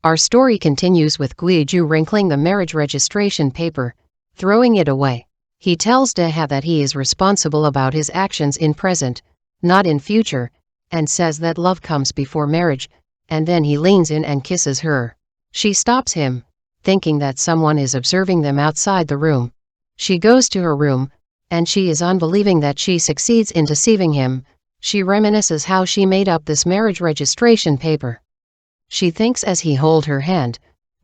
Our story continues with Guiju wrinkling the marriage registration paper, throwing it away. He tells Deha that he is responsible about his actions in present, not in future, and says that love comes before marriage, and then he leans in and kisses her. She stops him, thinking that someone is observing them outside the room. She goes to her room, and she is unbelieving that she succeeds in deceiving him. She reminisces how she made up this marriage registration paper. She thinks as he hold her hand,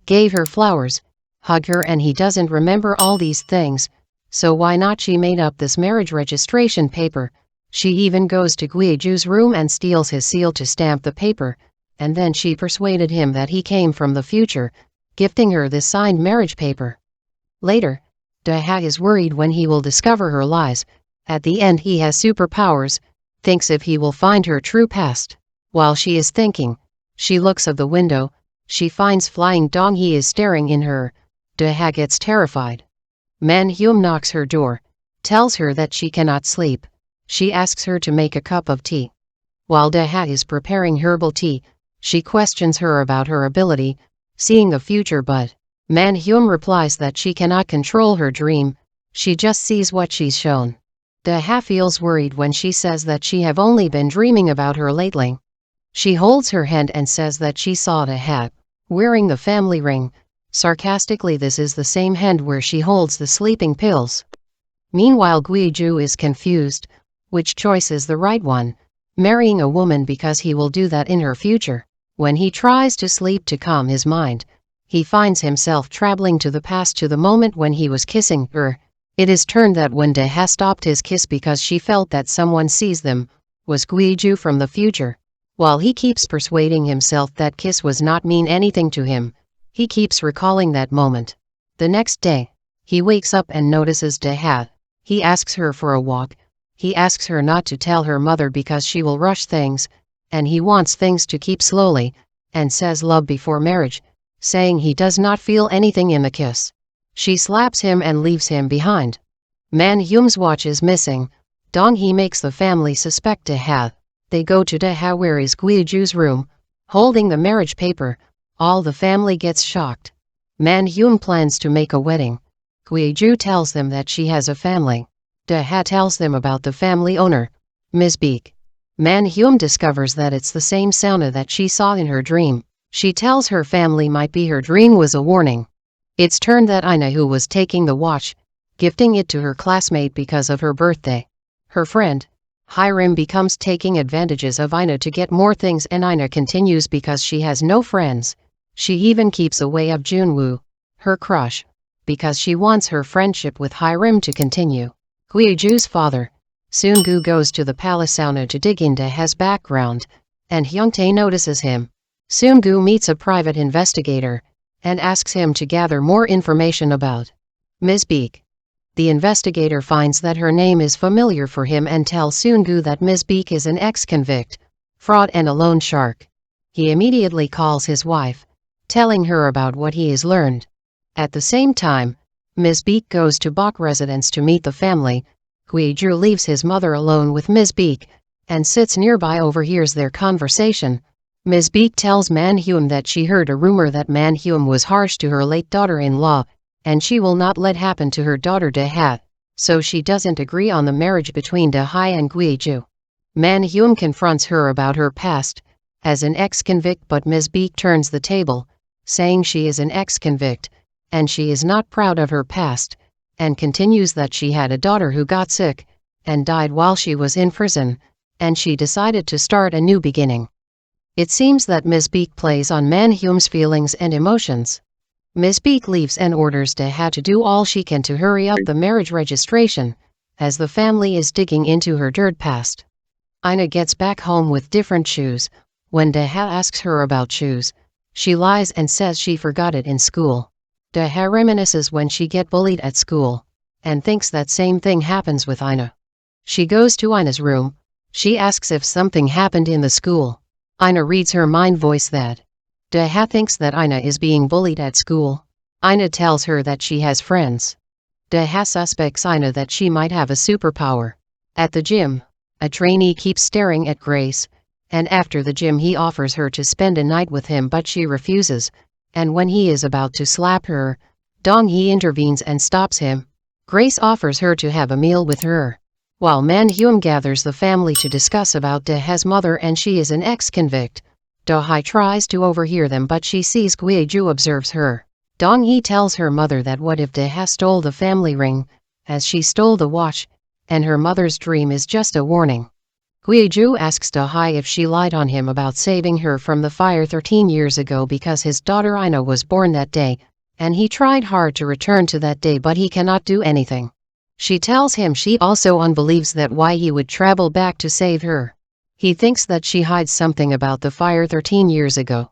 gave her flowers, hug her, and he doesn't remember all these things, so why not she made up this marriage registration paper. She even goes to Guiju's room and steals his seal to stamp the paper, and then she persuaded him that he came from the future, gifting her this signed marriage paper. Later, Deha is worried when he will discover her lies. At the end he has superpowers, thinks if he will find her true past. While she is thinking, she looks of the window, she finds Flying Dong he is staring in her. Deha gets terrified. Man Hyum knocks her door, tells her that she cannot sleep. She asks her to make a cup of tea. While Deha is preparing herbal tea, she questions her about her ability, seeing the future, but Man Hyum replies that she cannot control her dream, she just sees what she's shown. Deha feels worried when she says that she have only been dreaming about her lately. She holds her hand and says that she saw Deha wearing the family ring. Sarcastically, this is the same hand where she holds the sleeping pills. Meanwhile, Guiju is confused. Which choice is the right one? Marrying a woman because he will do that in her future. When he tries to sleep to calm his mind, he finds himself traveling to the past, to the moment when he was kissing her. It is turned that when Deha stopped his kiss because she felt that someone sees them, was Guiju from the future. While he keeps persuading himself that kiss was not mean anything to him, he keeps recalling that moment. The next day, he wakes up and notices Deha. He asks her for a walk. He asks her not to tell her mother because she will rush things, and he wants things to keep slowly, and says love before marriage, saying he does not feel anything in the kiss. She slaps him and leaves him behind. Man Hyum's watch is missing. Dong he makes the family suspect Deha. They go to Deha where is Guiju's room, holding the marriage paper. All the family gets shocked. Man Hyum plans to make a wedding. Guiju tells them that she has a family. Deha tells them about the family owner, Ms. Beek. Man Hyum discovers that it's the same sauna that she saw in her dream. She tells her family might be her dream was a warning. It's turned that Ina, who was taking the watch, gifting it to her classmate because of her birthday. Her friend, Hiram, becomes taking advantages of Ina to get more things, and Ina continues because she has no friends. She even keeps away of Junwoo, her crush, because she wants her friendship with Hiram to continue. Guiju's father, Seung-gu, goes to the palace sauna to dig into his background, and Hyungtae notices him. Seung-gu meets a private investigator and asks him to gather more information about Ms. Beek. The investigator finds that her name is familiar for him and tells Seung-gu that Ms. Beek is an ex-convict, fraud, and a loan shark. He immediately calls his wife, telling her about what he has learned. At the same time, Ms. Beek goes to Bok residence to meet the family. Guiju leaves his mother alone with Ms. Beek and sits nearby, overhears their conversation. Ms. Beek tells Man Hyum that she heard a rumor that Man Hyum was harsh to her late daughter-in-law, and she will not let happen to her daughter Deha, so she doesn't agree on the marriage between Deha and Guiju. Man Hyum confronts her about her past as an ex-convict, but Ms. Beek turns the table, saying she is an ex-convict, and she is not proud of her past, and continues that she had a daughter who got sick and died while she was in prison, and she decided to start a new beginning. It seems that Ms. Beek plays on Man Hyum's feelings and emotions. Ms. Beek leaves and orders Deha to do all she can to hurry up the marriage registration, as the family is digging into her dirt past. Ina gets back home with different shoes. When Deha asks her about shoes, she lies and says she forgot it in school. Deha reminisces when she get bullied at school, and thinks that same thing happens with Ina. She goes to Ina's room. She asks if something happened in the school. Ina reads her mind voice that Deha thinks that Ina is being bullied at school. Ina tells her that she has friends. Deha suspects Ina that she might have a superpower. At the gym, a trainee keeps staring at Grace, and after the gym he offers her to spend a night with him, but she refuses. and when he is about to slap her, Dong-hee intervenes and stops him. Grace offers her to have a meal with her. While Man-hyum gathers the family to discuss about Daeha's mother and she is an ex-convict, Do-hye tries to overhear them but she sees Gui-ju observes her. Dong-hee tells her mother that what if Daeha stole the family ring, as she stole the watch, and her mother's dream is just a warning. Gui-ju asks Do-hye if she lied on him about saving her from the fire 13 years ago because his daughter Ina was born that day, and he tried hard to return to that day but he cannot do anything. She tells him she also unbelieves that why he would travel back to save her. He thinks that she hides something about the fire 13 years ago.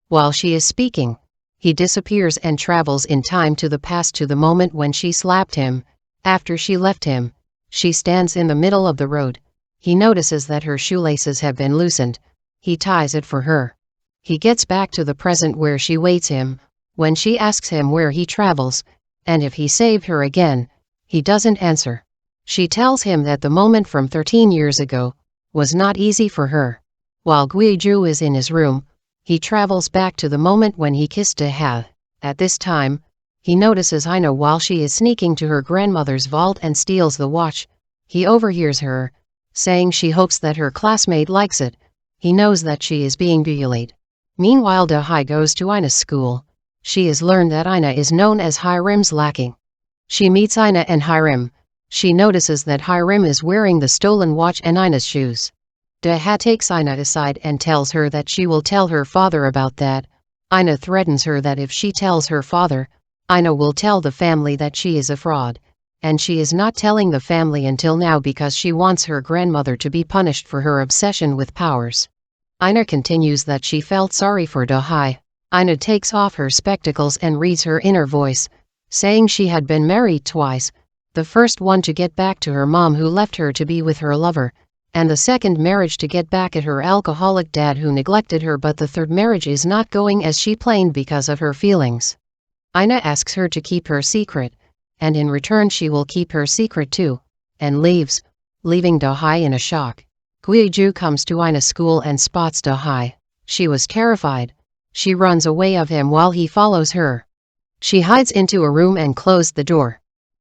While she is speaking, he disappears and travels in time to the past to the moment when she slapped him. After she left him, she stands in the middle of the road. He notices that her shoelaces have been loosened. He ties it for her. He gets back to the present where she waits him. When she asks him where he travels, and if he saved her again, he doesn't answer. She tells him that the moment from 13 years ago was not easy for her. While Gui-ju is in his room, he travels back to the moment when he kissed Daeha. At this time, he notices Ina while she is sneaking to her grandmother's vault and steals the watch. He overhears her, saying she hopes that her classmate likes it. He knows that she is being bullied. Meanwhile Do-hye goes to Ina's school. She has learned that Ina is known as Hiram's lacking. She meets Ina and Hiram. She notices that Hiram is wearing the stolen watch and Ina's shoes. Daeha takes Ina aside and tells her that she will tell her father about that. Ina threatens her that if she tells her father, Ina will tell the family that she is a fraud, and she is not telling the family until now because she wants her grandmother to be punished for her obsession with powers. Ina continues that she felt sorry for Do-hye. Ina takes off her spectacles and reads her inner voice, saying she had been married twice, the first one to get back to her mom who left her to be with her lover, and the second marriage to get back at her alcoholic dad who neglected her, but the third marriage is not going as she planned because of her feelings. Ina asks her to keep her secret, and in return she will keep her secret too, and leaves, leaving Do-hye in a shock. Gui-ju comes to Ina's school and spots Do-hye. She was terrified. She runs away of him while he follows her. She hides into a room and closed the door.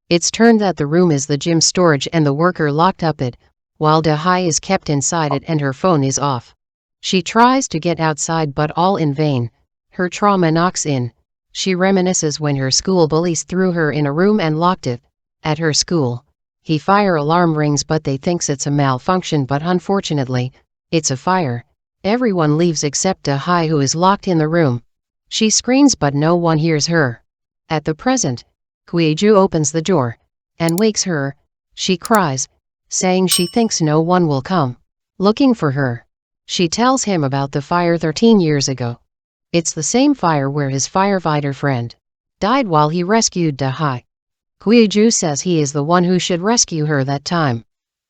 It's turned that the room is the gym storage and the worker locked up it, while Do-hye is kept inside it and her phone is off. She tries to get outside but all in vain. Her trauma knocks in. She reminisces when her school bullies threw her in a room and locked it. At her school, the fire alarm rings but they thinks it's a malfunction but unfortunately, it's a fire. Everyone leaves except Do-hye who is locked in the room. She screams but no one hears her. At the present, Gui-ju opens the door and wakes her. She cries, saying she thinks no one will come looking for her. She tells him about the fire 13 years ago. It's the same fire where his firefighter friend died while he rescued Do-hye. Gui-ju says he is the one who should rescue her that time.